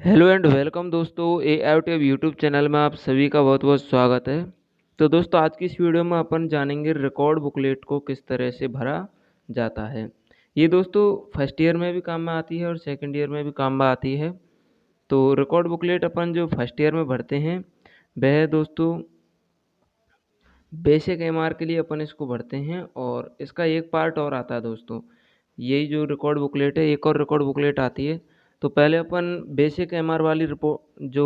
Hello and welcome दोस्तों AIOTAB YouTube channel में आप सभी का बहुत बहुत स्वागत है। तो दोस्तों आज की इस वीडियो में अपन जानेंगे रिकॉर्ड बुकलेट को किस तरह से भरा जाता है। ये दोस्तों फर्स्ट ईयर में भी काम में आती है और सेकंड ईयर में भी काम में आती है। तो रिकॉर्ड बुकलेट अपन जो फर्स्ट ईयर में भरते हैं वह दोस्तों बेसिक MR के लिए अपन इसको भरते हैं और इसका एक पार्ट और आता है दोस्तों। यही जो रिकॉर्ड बुकलेट है एक और रिकॉर्ड बुकलेट आती है। तो पहले अपन बेसिक MR वाली रिपोर्ट जो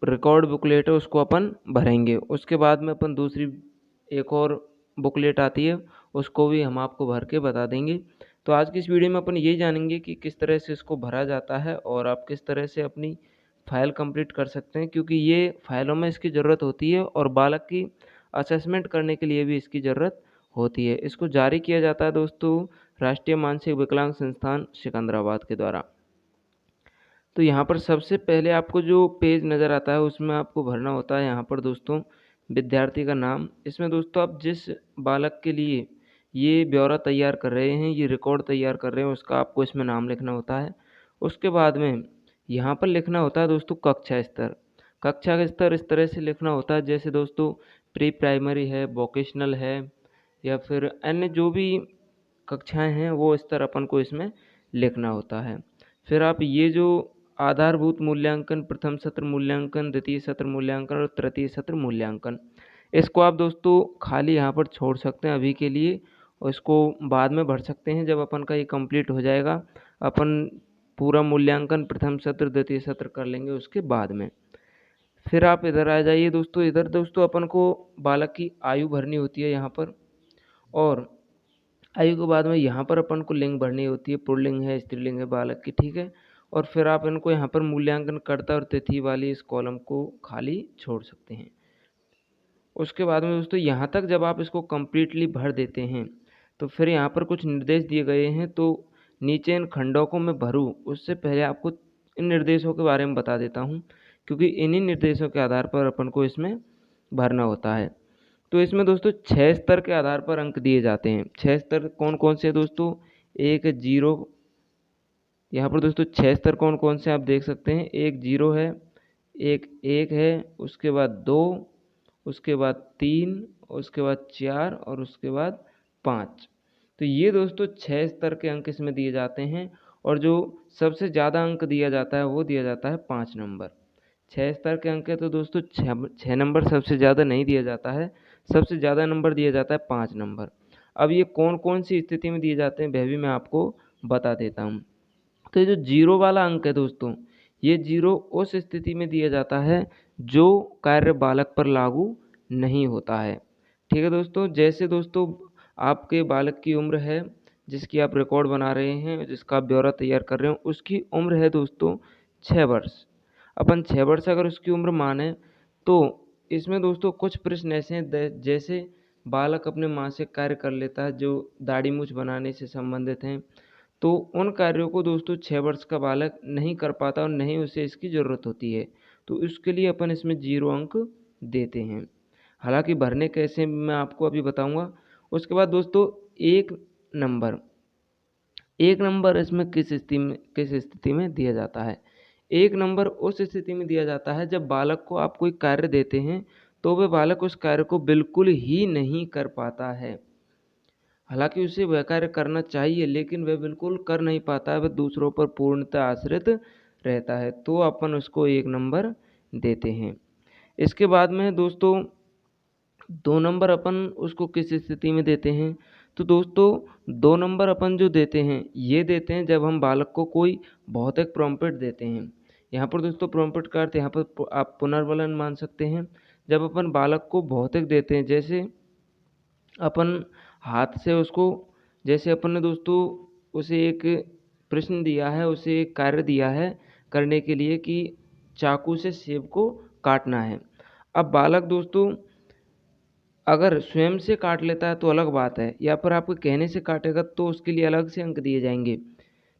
रिकॉर्ड बुकलेट है उसको अपन भरेंगे। उसके बाद में अपन दूसरी एक और बुकलेट आती है उसको भी हम आपको भर के बता देंगे। तो आज की इस वीडियो में अपन यही जानेंगे कि किस तरह से इसको भरा जाता है और आप किस तरह से अपनी फ़ाइल कंप्लीट कर सकते हैं, क्योंकि ये फ़ाइलों में इसकी ज़रूरत होती है और बालक की असेसमेंट करने के लिए भी इसकी ज़रूरत होती है। इसको जारी किया जाता है दोस्तों राष्ट्रीय मानसिक विकलांग संस्थान सिकंदराबाद के द्वारा। तो यहाँ पर सबसे पहले आपको जो पेज नज़र आता है उसमें आपको भरना होता है यहाँ पर दोस्तों विद्यार्थी का नाम। इसमें दोस्तों आप जिस बालक के लिए ये ब्यौरा तैयार कर रहे हैं, ये रिकॉर्ड तैयार कर रहे हैं, उसका आपको इसमें नाम लिखना होता है। उसके बाद में यहाँ पर लिखना होता है दोस्तों कक्षा स्तर। कक्षा का स्तर इस तरह से लिखना होता है जैसे दोस्तों प्री प्राइमरी है, वोकेशनल है या फिर अन्य जो भी कक्षाएं हैं वो स्तर अपन को इसमें लिखना होता है। फिर आप ये जो आधारभूत मूल्यांकन, प्रथम सत्र मूल्यांकन, द्वितीय सत्र मूल्यांकन और तृतीय सत्र मूल्यांकन, इसको आप दोस्तों खाली यहाँ पर छोड़ सकते हैं अभी के लिए और इसको बाद में भर सकते हैं जब अपन का ये कंप्लीट हो जाएगा। अपन पूरा मूल्यांकन प्रथम सत्र द्वितीय सत्र कर लेंगे उसके बाद में। फिर आप इधर आ जाइए दोस्तों। इधर दोस्तों अपन को बालक की आयु भरनी होती है यहाँ पर, और आयु के बाद में यहाँ पर अपन को लिंग भरनी होती है, पुल्लिंग है स्त्रीलिंग है बालक की, ठीक है। और फिर आप इनको यहाँ पर मूल्यांकन कर्ता और तिथि वाली इस कॉलम को खाली छोड़ सकते हैं। उसके बाद में दोस्तों यहाँ तक जब आप इसको कम्प्लीटली भर देते हैं तो फिर यहाँ पर कुछ निर्देश दिए गए हैं। तो नीचे इन खंडों को मैं भरूँ उससे पहले आपको इन निर्देशों के बारे में बता देता हूँ, क्योंकि इन्हीं निर्देशों के आधार पर अपन को इसमें भरना होता है। तो इसमें दोस्तों 6 स्तर के आधार पर अंक दिए जाते हैं। 6 स्तर कौन कौन से दोस्तों? एक जीरो, यहाँ पर दोस्तों 6 स्तर कौन कौन से आप देख सकते हैं। एक जीरो है, एक है, उसके बाद 2, उसके बाद 3, उसके बाद 4 और उसके बाद 5। तो ये दोस्तों 6 स्तर के अंक इसमें दिए जाते हैं और जो सबसे ज़्यादा अंक दिया जाता है वो दिया जाता है 5 नंबर। 6 स्तर के अंक है तो दोस्तों 6 नंबर सबसे ज़्यादा नहीं दिया जाता है, सबसे ज़्यादा नंबर दिया जाता है 5 नंबर। अब ये कौन कौन सी स्थिति में दिए जाते हैं वह भी मैं आपको बता देता हूँ। तो ये जो जीरो वाला अंक है दोस्तों, ये जीरो उस स्थिति में दिया जाता है जो कार्य बालक पर लागू नहीं होता है, ठीक है दोस्तों। जैसे दोस्तों आपके बालक की उम्र है जिसकी आप रिकॉर्ड बना रहे हैं, जिसका आप ब्यौरा तैयार कर रहे हो, उसकी उम्र है दोस्तों 6 वर्ष। अपन 6 वर्ष अगर उसकी उम्र माने तो इसमें दोस्तों कुछ प्रश्न ऐसे हैं जैसे बालक अपने मासिक कार्य कर लेता है जो दाढ़ी मूछ बनाने से संबंधित हैं, तो उन कार्यों को दोस्तों 6 वर्ष का बालक नहीं कर पाता और नहीं उसे इसकी ज़रूरत होती है, तो उसके लिए अपन इसमें 0 अंक देते हैं। हालांकि भरने कैसे मैं आपको अभी बताऊंगा। उसके बाद दोस्तों एक नंबर, एक नंबर इसमें किस स्थिति में दिया जाता है? एक नंबर उस स्थिति में दिया जाता है जब बालक को आप कोई कार्य देते हैं तो वह बालक उस कार्य को बिल्कुल ही नहीं कर पाता है। हालांकि उसे वह कार्य करना चाहिए लेकिन वह बिल्कुल कर नहीं पाता है, वह दूसरों पर पूर्णतः आश्रित रहता है, तो अपन उसको एक नंबर देते हैं। इसके बाद में दोस्तों 2 नंबर अपन उसको किस स्थिति में देते हैं? तो दोस्तों 2 नंबर अपन जो देते हैं ये देते हैं जब हम बालक को कोई भौतिक प्रॉम्प्ट देते हैं। यहाँ पर दोस्तों प्रॉम्प्ट का अर्थ यहाँ पर आप पुनर्वलन मान सकते हैं। जब अपन बालक को भौतिक देते हैं, जैसे अपन हाथ से उसको, जैसे अपन ने दोस्तों उसे एक प्रश्न दिया है, उसे एक कार्य दिया है करने के लिए कि चाकू से सेब को काटना है। अब बालक दोस्तों अगर स्वयं से काट लेता है तो अलग बात है, या फिर आपके कहने से काटेगा तो उसके लिए अलग से अंक दिए जाएंगे।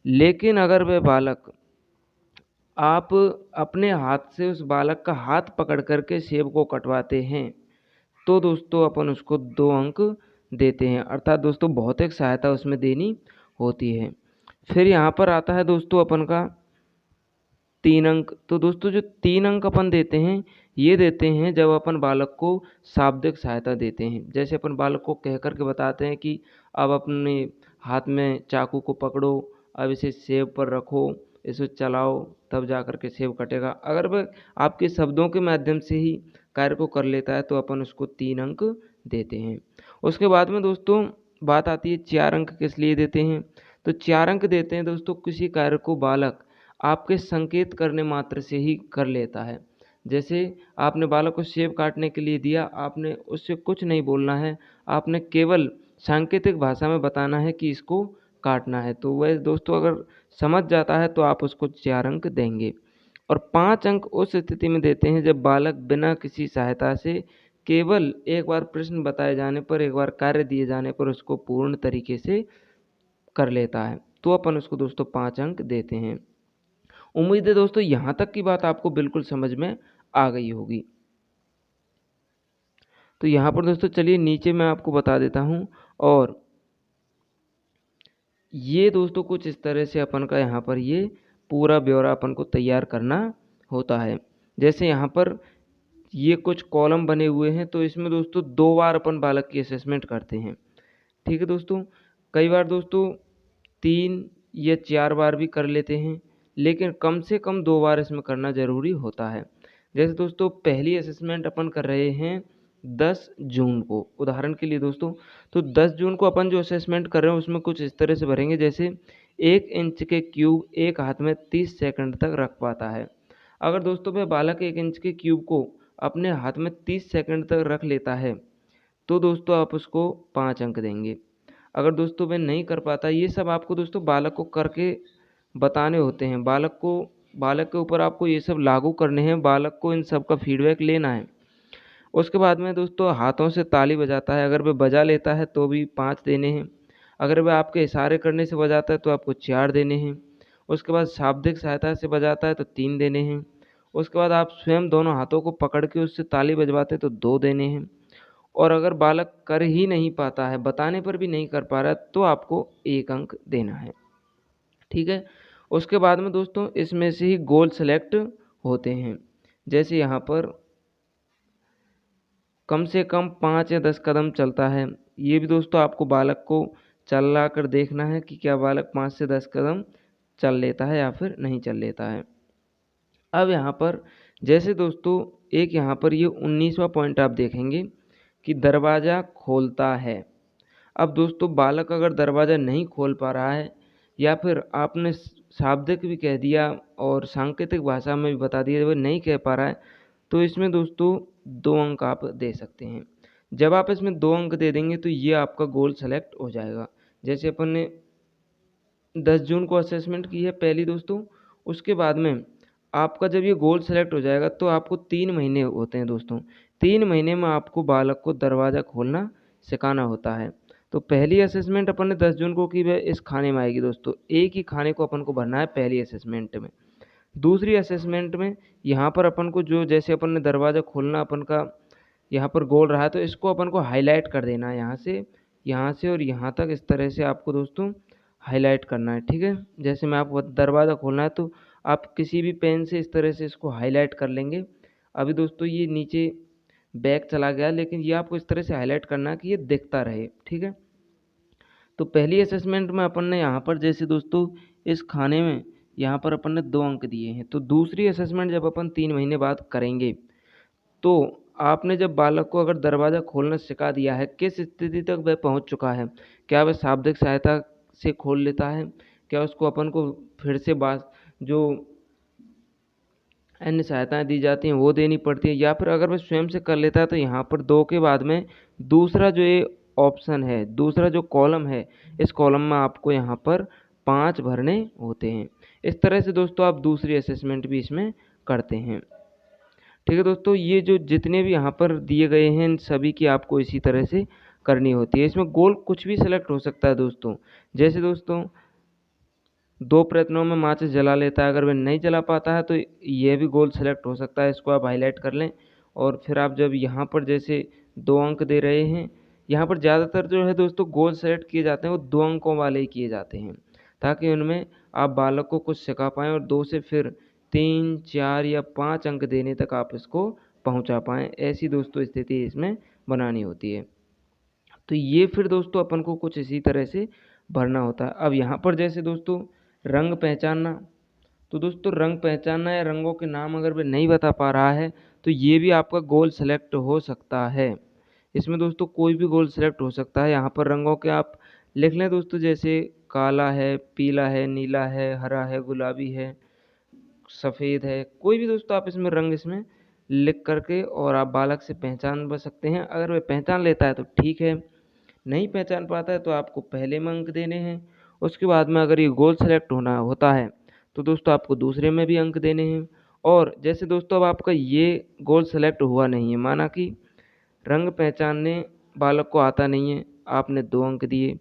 लेकिन अगर वह बालक, आप अपने हाथ से उस बालक का हाथ पकड़ करके सेब को कटवाते हैं तो दोस्तों अपन उसको 2 अंक देते हैं, अर्थात दोस्तों भौतिक सहायता उसमें देनी होती है। फिर यहाँ पर आता है दोस्तों अपन का 3 अंक। तो दोस्तों जो 3 अंक अपन देते हैं, ये देते हैं जब अपन बालक को शाब्दिक सहायता देते हैं। जैसे अपन बालक को कह कर के बताते हैं कि अब अपने हाथ में चाकू को पकड़ो, अब इसे सेब पर रखो, इसे चलाओ, तब जा कर के सेब कटेगा। अगर वह आपके शब्दों के माध्यम से ही कार्य को कर लेता है तो अपन उसको 3 अंक देते हैं। उसके बाद में दोस्तों बात आती है 4 अंक किस लिए देते हैं। तो 4 अंक देते हैं दोस्तों किसी कार्य को बालक आपके संकेत करने मात्र से ही कर लेता है। जैसे आपने बालक को सेब काटने के लिए दिया, आपने उससे कुछ नहीं बोलना है, आपने केवल सांकेतिक भाषा में बताना है कि इसको काटना है। तो वह दोस्तों अगर समझ जाता है तो आप उसको 4 अंक देंगे। और 5 अंक उस स्थिति में देते हैं जब बालक बिना किसी सहायता से केवल एक बार प्रश्न बताए जाने पर, एक बार कार्य दिए जाने पर उसको पूर्ण तरीके से कर लेता है, तो अपन उसको दोस्तों 5 अंक देते हैं। उम्मीद है दोस्तों यहाँ तक की बात आपको बिल्कुल समझ में आ गई होगी। तो यहाँ पर दोस्तों चलिए नीचे मैं आपको बता देता हूँ, और ये दोस्तों कुछ इस तरह से अपन का यहाँ पर ये पूरा ब्यौरा अपन को तैयार करना होता है। जैसे यहाँ पर ये कुछ कॉलम बने हुए हैं, तो इसमें दोस्तों 2 बार अपन बालक की असेसमेंट करते हैं। ठीक है दोस्तों, कई बार दोस्तों 3 या 4 बार भी कर लेते हैं, लेकिन कम से कम 2 बार इसमें करना ज़रूरी होता है। जैसे दोस्तों पहली असेसमेंट अपन कर रहे हैं 10 जून को, उदाहरण के लिए दोस्तों, तो 10 जून को अपन जो असेसमेंट कर रहे हैं उसमें कुछ इस तरह से भरेंगे। जैसे 1 इंच के क्यूब एक हाथ में 30 सेकंड तक रख पाता है। अगर दोस्तों वह बालक 1 इंच के क्यूब को अपने हाथ में 30 सेकंड तक रख लेता है तो दोस्तों आप उसको 5 अंक देंगे। अगर दोस्तों वह नहीं कर पाता, ये सब आपको दोस्तों बालक को करके बताने होते हैं। बालक के ऊपर आपको ये सब लागू करने हैं, बालक को इन सब का फीडबैक लेना है। उसके बाद में दोस्तों हाथों से ताली बजाता है, अगर वह बजा लेता है तो भी 5 देने हैं। अगर वह आपके इशारे करने से बजाता है तो आपको 4 देने हैं। उसके बाद शाब्दिक सहायता से बजाता है तो 3 देने हैं। उसके बाद आप स्वयं दोनों हाथों को पकड़ के उससे ताली बजवाते हैं तो 2 देने हैं। और अगर बालक कर ही नहीं पाता है, बताने पर भी नहीं कर पा रहा है, तो आपको 1 अंक देना है। ठीक है, उसके बाद में दोस्तों इसमें से ही गोल सेलेक्ट होते हैं। जैसे यहाँ पर कम से कम 5 या 10 कदम चलता है, ये भी दोस्तों आपको बालक को चला कर देखना है कि क्या बालक 5 से 10 कदम चल लेता है या फिर नहीं चल लेता है। अब यहाँ पर जैसे दोस्तों एक यहाँ पर ये 19वां पॉइंट आप देखेंगे कि दरवाज़ा खोलता है। अब दोस्तों बालक अगर दरवाज़ा नहीं खोल पा रहा है, या फिर आपने शाब्दिक भी कह दिया और सांकेतिक भाषा में भी बता दिया, वो नहीं कह पा रहा है, तो इसमें दोस्तों 2 अंक आप दे सकते हैं। जब आप इसमें 2 अंक दे देंगे तो ये आपका गोल सेलेक्ट हो जाएगा। जैसे अपन ने 10 जून को असेसमेंट की है पहली दोस्तों, उसके बाद में आपका जब ये गोल सेलेक्ट हो जाएगा तो आपको 3 महीने होते हैं दोस्तों। 3 महीने में आपको बालक को दरवाज़ा खोलना सिखाना होता है। तो पहली असेसमेंट अपन ने 10 जून को की, वह इस खाने में आएगी दोस्तों। एक ही खाने को अपन को भरना है पहली असेसमेंट में। दूसरी असेसमेंट में यहाँ पर अपन को जो जैसे अपन ने दरवाज़ा खोलना अपन का यहाँ पर गोल रहा है, तो इसको अपन को हाईलाइट कर देना है यहाँ से और यहाँ तक, इस तरह से आपको दोस्तों हाईलाइट करना है। ठीक है, जैसे मैं आपको दरवाज़ा खोलना है तो आप किसी भी पेन से इस तरह से इसको हाईलाइट कर लेंगे। अभी दोस्तों ये नीचे बैक चला गया, लेकिन ये आपको इस तरह से हाईलाइट करना है कि ये दिखता रहे। ठीक है, तो पहली असेसमेंट में अपन ने यहाँ पर जैसे दोस्तों इस खाने में यहाँ पर अपन ने 2 अंक दिए हैं। तो दूसरी असेसमेंट जब अपन 3 महीने बाद करेंगे, तो आपने जब बालक को अगर दरवाज़ा खोलना सिखा दिया है, किस स्थिति तक वह पहुँच चुका है, क्या वह शाब्दिक सहायता से खोल लेता है, क्या उसको अपन को फिर से बात जो अन्य सहायताएं दी जाती हैं वो देनी पड़ती है, या फिर अगर वह स्वयं से कर लेता है तो यहाँ पर 2 के बाद में दूसरा जो ये ऑप्शन है, दूसरा जो कॉलम है, इस कॉलम में आपको यहाँ पर 5 भरने होते हैं। इस तरह से दोस्तों आप दूसरी असेसमेंट भी इसमें करते हैं। ठीक है दोस्तों, ये जो जितने भी यहाँ पर दिए गए हैं इन सभी की आपको इसी तरह से करनी होती है। इसमें गोल कुछ भी सिलेक्ट हो सकता है दोस्तों। जैसे दोस्तों 2 प्रयत्नों में माचिस जला लेता है, अगर वह नहीं जला पाता है तो ये भी गोल सेलेक्ट हो सकता है। इसको आप हाईलाइट कर लें, और फिर आप जब यहाँ पर जैसे 2 अंक दे रहे हैं, यहाँ पर ज़्यादातर जो है दोस्तों गोल सेलेक्ट किए जाते हैं वो 2 अंकों वाले ही किए जाते हैं, ताकि उनमें आप बालक को कुछ सिखा पाएँ और 2 से फिर 3, 4 या 5 अंक देने तक आप इसको पहुंचा पाएँ, ऐसी दोस्तों स्थिति इसमें बनानी होती है। तो ये फिर दोस्तों अपन को कुछ इसी तरह से भरना होता है। अब यहाँ पर जैसे दोस्तों रंग पहचानना, तो दोस्तों रंग पहचानना या रंगों के नाम अगर वह नहीं बता पा रहा है तो ये भी आपका गोल सेलेक्ट हो सकता है। इसमें दोस्तों कोई भी गोल सेलेक्ट हो सकता है। यहाँ पर रंगों के आप लिख लें दोस्तों, जैसे काला है, पीला है, नीला है, हरा है, गुलाबी है, सफ़ेद है, कोई भी दोस्तों आप इसमें रंग इसमें लिख करके और आप बालक से पहचान सकते हैं। अगर वह पहचान लेता है तो ठीक है, नहीं पहचान पाता है तो आपको पहले में अंक देने हैं। उसके बाद में अगर ये गोल सेलेक्ट होना होता है तो दोस्तों आपको दूसरे में भी अंक देने हैं। और जैसे दोस्तों अब आपका ये गोल सेलेक्ट हुआ नहीं है, माना कि रंग पहचानने बालक को आता नहीं है, आपने 2 अंक दिए,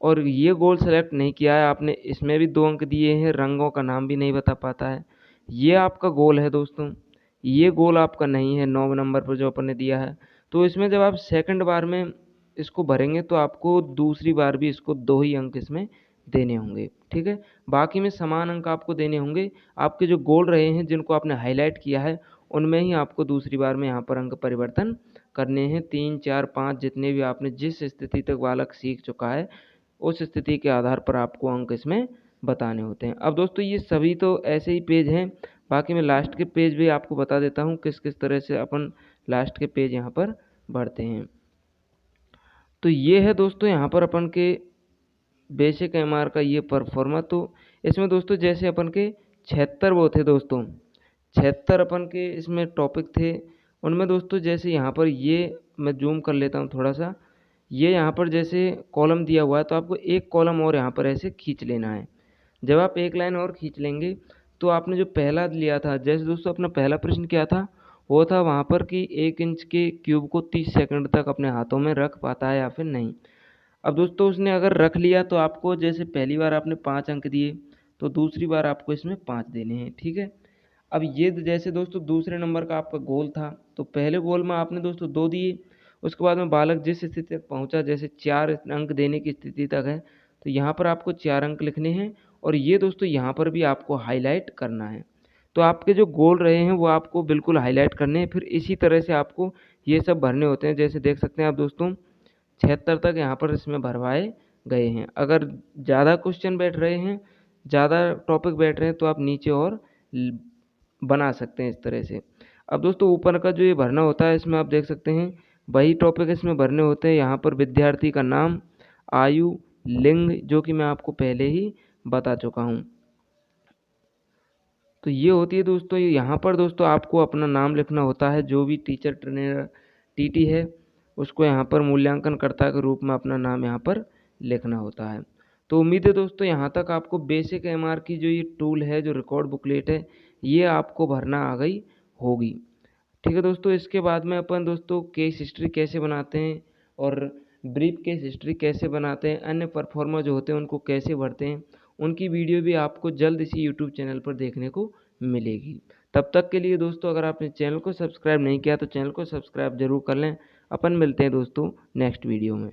और ये गोल सेलेक्ट नहीं किया है आपने, इसमें भी 2 अंक दिए हैं, रंगों का नाम भी नहीं बता पाता है, ये आपका गोल है दोस्तों। ये गोल आपका नहीं है 9 नंबर पर जो अपन ने दिया है। तो इसमें जब आप सेकंड बार में इसको भरेंगे तो आपको दूसरी बार भी इसको 2 ही अंक इसमें देने होंगे, ठीक है। बाकी में समान अंक आपको देने होंगे। आपके जो गोल रहे हैं जिनको आपने हाईलाइट किया है उनमें ही आपको दूसरी बार में यहाँ पर अंक परिवर्तन करने हैं। 3, 4, 5 जितने भी आपने जिस स्थिति तक बालक सीख चुका है उस स्थिति के आधार पर आपको अंक इसमें बताने होते हैं। अब दोस्तों ये सभी तो ऐसे ही पेज हैं, बाकी मैं लास्ट के पेज भी आपको बता देता हूँ किस किस तरह से अपन लास्ट के पेज यहाँ पर भरते हैं। तो ये है दोस्तों यहाँ पर अपन के बेसिक एमआर का ये परफॉर्मा। तो इसमें दोस्तों जैसे अपन के 76 वो थे दोस्तों, 76 अपन के इसमें टॉपिक थे। उनमें दोस्तों जैसे यहाँ पर ये मैं जूम कर लेता हूँ थोड़ा सा, ये यहाँ पर जैसे कॉलम दिया हुआ है तो आपको एक कॉलम और यहाँ पर ऐसे खींच लेना है। जब आप एक लाइन और खींच लेंगे तो आपने जो पहला लिया था, जैसे दोस्तों अपना पहला प्रश्न क्या था, वो था वहाँ पर कि 1 इंच के क्यूब को 30 सेकंड तक अपने हाथों में रख पाता है या फिर नहीं। अब दोस्तों उसने अगर रख लिया तो आपको जैसे पहली बार आपने 5 अंक दिए तो दूसरी बार आपको इसमें 5 देने हैं, ठीक है। अब ये जैसे दोस्तों दूसरे नंबर का आपका गोल था तो पहले गोल में आपने दोस्तों 2 दिए, उसके बाद में बालक जिस स्थिति तक पहुंचा, जैसे 4 अंक देने की स्थिति तक है तो यहाँ पर आपको 4 अंक लिखने हैं और ये दोस्तों यहाँ पर भी आपको हाईलाइट करना है। तो आपके जो गोल रहे हैं वो आपको बिल्कुल हाईलाइट करने हैं। फिर इसी तरह से आपको ये सब भरने होते हैं। जैसे देख सकते हैं आप दोस्तों 76 तक यहाँ पर इसमें भरवाए गए हैं। अगर ज़्यादा क्वेश्चन बैठ रहे हैं, ज़्यादा टॉपिक बैठ रहे हैं तो आप नीचे और बना सकते हैं इस तरह से। अब दोस्तों ऊपर का जो ये भरना होता है इसमें आप देख सकते हैं वही टॉपिक इसमें भरने होते हैं। यहाँ पर विद्यार्थी का नाम, आयु, लिंग जो कि मैं आपको पहले ही बता चुका हूँ। तो ये होती है दोस्तों, यहाँ पर दोस्तों आपको अपना नाम लिखना होता है। जो भी टीचर ट्रेनर टीटी है उसको यहाँ पर मूल्यांकनकर्ता के रूप में अपना नाम यहाँ पर लिखना होता है। तो उम्मीद है दोस्तों यहाँ तक आपको बेसिक एमआर की जो ये टूल है, जो रिकॉर्ड बुकलेट है, ये आपको भरना आ गई होगी, ठीक है दोस्तों। इसके बाद में अपन दोस्तों केस हिस्ट्री कैसे बनाते हैं और ब्रीफ केस हिस्ट्री कैसे बनाते हैं, अन्य परफॉर्मा जो होते हैं उनको कैसे भरते हैं, उनकी वीडियो भी आपको जल्द इसी यूट्यूब चैनल पर देखने को मिलेगी। तब तक के लिए दोस्तों अगर आपने चैनल को सब्सक्राइब नहीं किया तो चैनल को सब्सक्राइब जरूर कर लें। अपन मिलते हैं दोस्तों नेक्स्ट वीडियो में।